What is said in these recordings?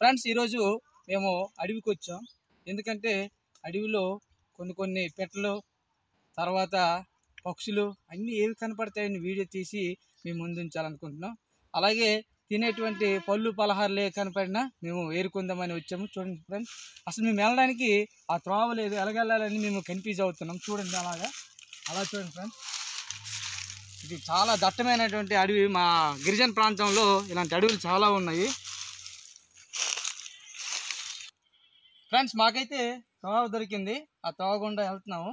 Friends ఈరోజు మేము అడవికి వచ్చాం. ఎందుకంటే అడవిలో కొన్ని పెట్టలు తర్వాత పక్షులు అన్నీ ఏవి కనపడతాయని వీడియో తీసి మేము ముందుంచాలనుకుంటున్నాం. అలాగే తినేటువంటి పళ్ళు పలహారులు ఏ కనపడినా మేము ఏరుకుందామని వచ్చాము. చూడండి ఫ్రెండ్స్, అసలు మేము వెళ్ళడానికి ఆ త్రోవ లేదు, ఎలాగెళ్ళాలని మేము కన్ఫ్యూజ్ అవుతున్నాం. చూడండి అలా చూడండి ఫ్రెండ్స్, ఇది చాలా దట్టమైనటువంటి అడవి. మా గిరిజన ప్రాంతంలో ఇలాంటి అడవులు చాలా ఉన్నాయి. ఫ్రెండ్స్ మాకైతే త్రోవ దొరికింది, ఆ త్రోవ గుండా వెళ్తున్నాము.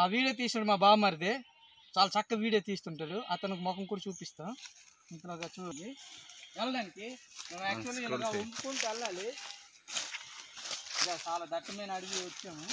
ఆ వీడియో తీసాడు మా బామ్మరిది, చాలా చక్కగా వీడియో తీస్తుంటాడు. అతనికి ముఖం కూడా చూపిస్తాం. ఇంతలోగా చూడండి, వెళ్ళడానికి మేము యాక్చువల్లీ ఇలా ఉంపుకుంటూ వెళ్ళాలి. ఇలా చాలా దట్టమైన అడవి వచ్చాము.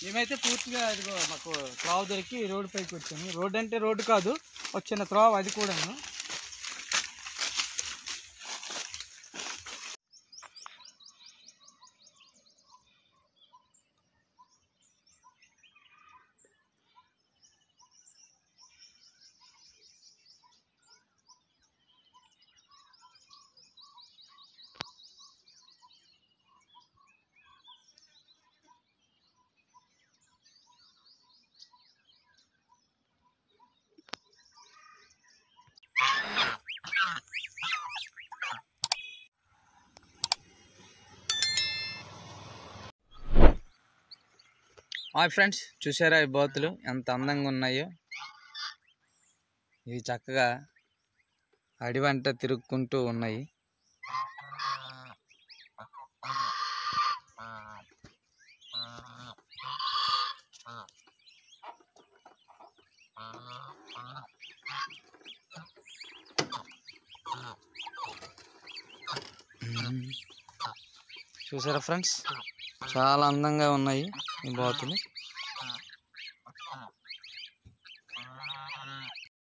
మేమైతే పూర్తిగా ఇదిగో మాకు త్రోవ దొరికి రోడ్డు పైకి వచ్చాము. రోడ్డు అంటే రోడ్డు కాదు, ఒక చిన్న త్రోవ, అది కూడాను. హాయ్ ఫ్రెండ్స్, చూసారా ఈ బాతులు ఎంత అందంగా ఉన్నాయో. ఇవి చక్కగా అడివంట తిరుగుకుంటూ ఉన్నాయి. చూసారా ఫ్రెండ్స్, చాలా అందంగా ఉన్నాయి ఈ బాతులు.